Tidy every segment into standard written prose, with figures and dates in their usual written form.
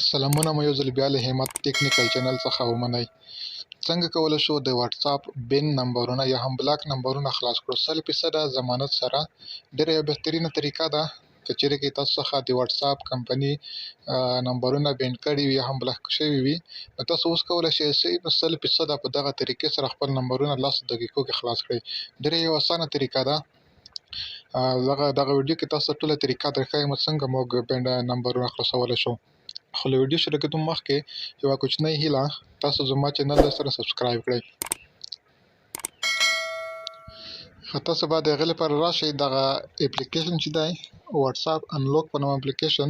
سلامونه مو یو ځل بیا له همت ټیکنیکل چینل څخه ومنئ. څنګه کولی شو د واتساپ بین نمبرونه یا هم بلاک نمبرونه خلاص کړو؟ 100% ضمانت سره ډېره یوه بهترینه طریقه ده. که چیرې کې تاسو څخه د واتساپ کمپنۍ نمبرونه بین کړي وي یا هم بلاک شوي وي، نو تاسو اوس کولی شئ 100% په دغه طریقې سره خپل نمبرونه 10 دقیقو کې خلاص کړئ. ډېره یوه اسانه طریقه ده. دغه ویډیو کې تاسو ته ټوله طریقه درښیم څنګه موږ بین نمبرونه خلاصولی شو. خو له ویډیو شروع کېدو مخکې یوه کوچنۍ هیله، تاسو زما چینل سره سبسکرایب کړئ. تاسو باید د هغې لپاره راشئ، دغه اپلیکیشن چې دی واتساپ انلوک په نوم اپلیکیشن،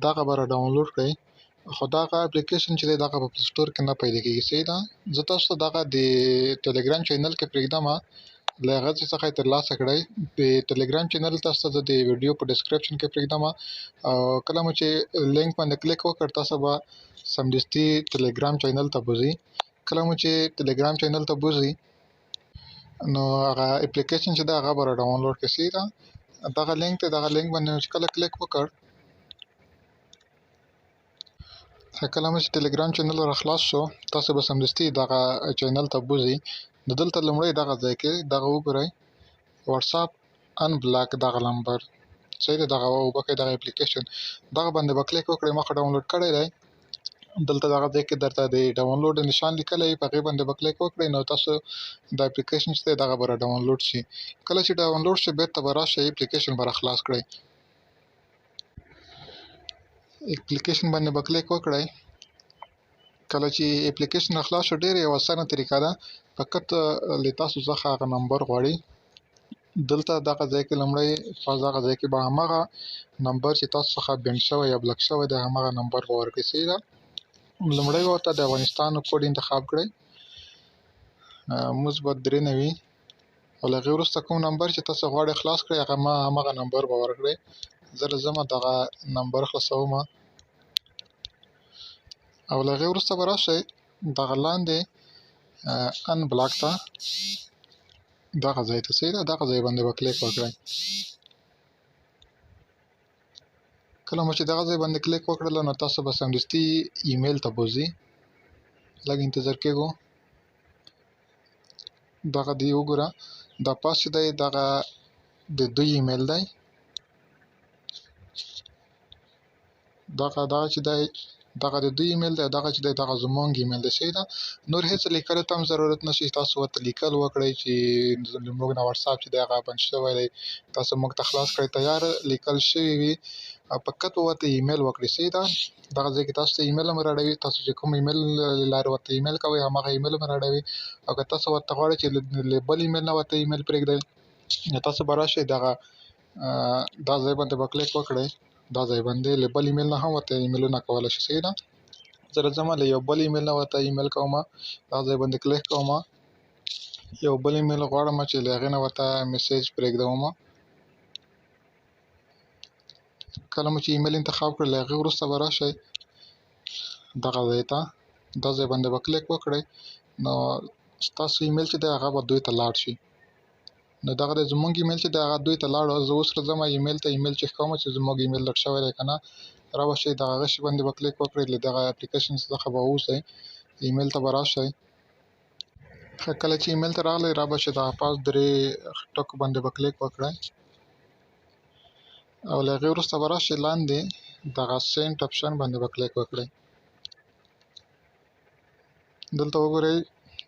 دغه به را ډاونلوډ کړئ. خو دغه اپلیکیشن چې دی دغه په پلی سټور کې نه پیدا کېږي. صحیح ده. زه تاسو ته دغه د ټلګرام چینل کې پرېږدمه، له هغه ځای څخه یې ترلاسه کړئ. د ټلګرام چینل تاسو ته زه د ویډیو په ډسکرپشن کې پرېږدمه، او کله مو چې لینک باندې کلیک وکړ تاسو به سمدستي ټلګرام چینل ته بوځئ. کله مو چې ټلګرام چینل ته بوځئ نو هغه اپلیکیشن چې دی هغه به را ډاونلوډ کړئ. صحیح ده. دغه لینک دی، دغه لینک باندې چې کله کلیک وکړ، کله مو چې ټلګرام چینل را خلاص شو، تاسو به سمدستي دغه چینل ته بوځئ. نو دلته لومړی دغه ځای کې دغه وګورئ، واتساپ ان بلاک دغه نمبر. صحیح ده. دغه وبکئ دغه اپلیکیشن، دغه باندې به کلیک وکړئ. ما خو ډاونلوډ کړی دی. دلته دغه ځای کې درته د ډاونلوډ نشان لیکلی وي، په هغې باندې به کلیک وکړئ. نو تاسو د اپلیکیشن چې دی دغه به را ډاونلوډ شي. کله چې ډاونلوډ شي بېرته به راشئ، اپلیکیشن به را خلاص کړئ. اپلیکیشن باندې به کلیک وکړئ. کله چې اپلیکیشن را خلاص شو، ډېره یوه اسانه طریقه ده. فقط له تاسو څخه هغه نمبر غواړي. دلته دغه ځای کې لومړی دغه ځای کې به هماغه نمبر چې تاسو څخه بند شوی یا بلاک شوی دی هماغه نمبر به ورکړئ. صحیح ده. لومړی به ورته د افغانستان کوډ انتخاب کړئ، مثبت 93، او له هغې وروسته کوم نمبر چې تاسو غواړئ خلاص کړئ هماغه نمبر به ورکړئ. زه راځمه دغه نمبر خلاصومه، او له هغې وروسته به راشئ دغه لاندې ان بلاک ته، دغه ځای ته. صحیح ده. دغه ځای باندې به کلیک وکړئ. کله مو چې دغه ځای باندې کلیک وکړله نو تاسو به سمدستي ایمیل ته بوځئ. لږ انتظار کېږو. دغه دی وګوره، دا پاس چې دی دغه د دوی ایمیل دی. دغه چې دی دغه د دوی ایمیل دی، او دغه چې دی دغه زموږ ایمیل دی. صحیح ده. نور هېڅ لیکلو ته هم ضرورت نشي. تاسو ورته لیکل وکړئ چې زموږ نه واتساپ چې دی هغه بند شوی دی، تاسو موږ ته خلاص کړئ. تیار لیکل شوي وي، او فقط به ورته ایمیل وکړئ. صحیح ده. دغه ځای کې تاسو ته ایمیل هم رااړوي. تاسو چې کوم ایمیل له لارې ورته ایمیل کوئ هماغه ایمیل هم رااړوي. او که تاسو ورته غواړئ چې له بل ایمیل نه ورته ایمیل پرېږدئ، نو تاسو به راشئ دغه دا ځای باندې به کلیک وکړئ. دا ځای باندې له بل ایمیل نه هم ورته ایمیلونه کولی شئ. صحیح ده. زه راځمه له یو بل ایمیل نه ورته ایمیل کومه، دا ځای باندې کلیک کومه. یو بل ایمیل غواړم چې له هغې نه ورته میسیج پرېږدومه. کله مو چې ایمیل انتخاب کړئ، له هغې وروسته به راشئ دغه ځای ته، دا ځای باندې به کلیک وکړئ. نو ستاسو ایمیل چې دی هغه به دوی ته لاړ شي. نو دغه د زموږ ایمیل چې دی هغه دوی ته لاړو. زه اوس راځمه ایمیل ته، ایمیل چک کومه چې زموږ ایمیل لټ شوی دی که نه. را به شئ دغه هغه شي باندې به کلیک وکړئ، له دغه اپلیکیشن څخه به ووځئ، ایمیل ته به راشئ. کله چې ایمیل ته راغلی، را به شئ دغه پاس 3 ټکو باندې به کلیک وکړئ، او له هغې وروسته به راشئ لاندې دغه سینډ اپشن باندې به کلیک وکړئ. دلته وګورئ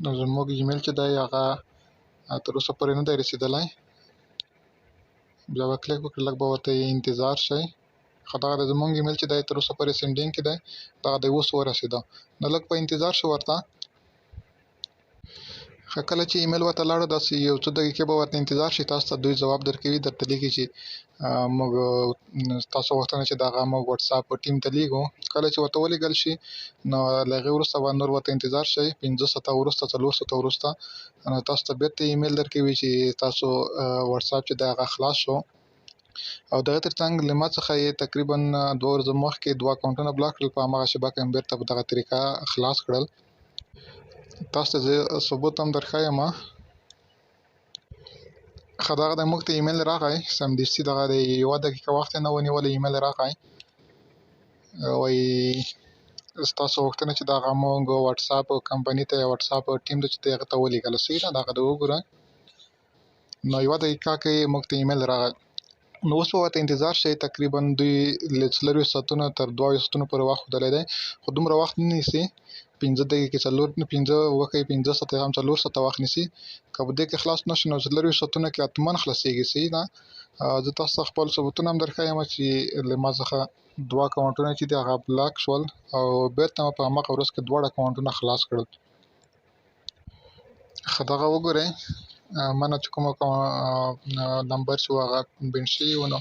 نو زموږ ایمیل چې دی هغه تر اوسه پورې نه دی رسېدلی. بیا به کلیک وکړئ، لږ به ورته انتظار شئ. خو دغه د زموږ ایمیل چې دی تر اوسه پورې سینډینګ کې دی، دغه دی اوس ورسېده. نو لږ په انتظار شو ورته. کله چې ایمیل ورته لاړو، داسې یو څو دقیقې به ورته انتظار شي. تاسو ته دوی ځواب درکوي، درته لیکي چې موږ تاسو غوښتنه چې دغه موږ واتساپ ټیم ته لیږو. کله چې ورته ولیږل شي نو له هغې وروسته به نور ورته انتظار شئ. 15 ساعته وروسته، 4 ساعته وروسته نو تاسو ته بېرته ایمیل درکوي چې تاسو واتساپ چې دی هغه خلاص شو. او دغه تر څنګ له ما څخه یې تقریبا 2 ورځو مخکې 2 اکاونټونه بلاک کړل، په هماغه شبکه مې بېرته په دغه طریقه خلاص کړل. تاسو ته زه ثبوت هم درښیم. ښه، دغه دی موږ ته ایمیل راغی، سمدستي دغه دی 1 دقیقه وخت یې نه و نیولی، ایمیل راغی. وایي ستاسو غوښتنه چې دغه مونږ واتساپ کمپنۍ ته یا واتساپ ټیم ته چې دی هغه ته ولېږله. صحیح ده، دغه د وګوره. نو یوه دقیقه کې موږ ته ایمیل راغی. نو اوس به ورته انتظار شئ، تقریبا دوی له 24 ساعتونو تر 22 ساعتونو پورې وخت ښودلی دی، خو دومره وخت نه نیسي. 15 دقیقې 15 ساعته هم 4 ساعته وخت نیسي. که په دې کې خلاص نه شو نو 24 ساعتونو کې حتماً خلاصېږي. صحیح ده. زه تاسو ته خپل ثبوتونه هم درښیم چې له ما څخه 2 اکاونټونه چې دي هغه بلاک شول او بېرته مې په هماغه ورځ کې 2 اکاونټونه خلاص کړل. ښه دغه وګورئ، ما نه چې کوم نمبر چې و هغه بند شوي و، نو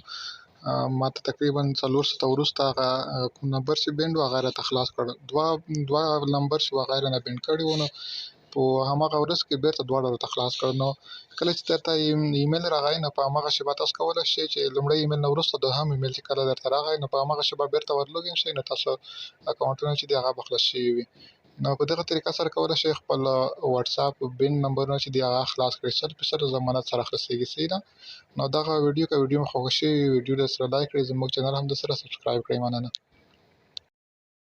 ما ته تقریبا 4 ساعته وروسته هغه کوم نمبر چې بند و هغه راته خلاص کړ. 2 نمبر چې و هغه یې رانه بند کړي و، نو په هماغه ورځ کې بېرته دواړه راته خلاص کړل. نو کله چې درته ایمیل راغی نو په هماغه شېبه تاسو کولی شئ چې لومړی ایمیل نه وروسته دوهم ایمیل چې کله درته راغی نو په هماغه شېبه بېرته ور لوګین شئ، نو تاسو اکاونټونه چې دي هغه به خلاص شوي وي. نو په دغه طریقه سره کولی شئ خپل واتساپ بند نمبرونه چې دي هغه خلاص کړئ، 100% ضمانت سره خلاصېږي. صحیح ده. نو دغه ویډیو که ویډیو مو خوښه شوې وي، ویډیو درسره لایک کړئ، زموږ چینل هم درسره سبسکرایب کړئ. مننه.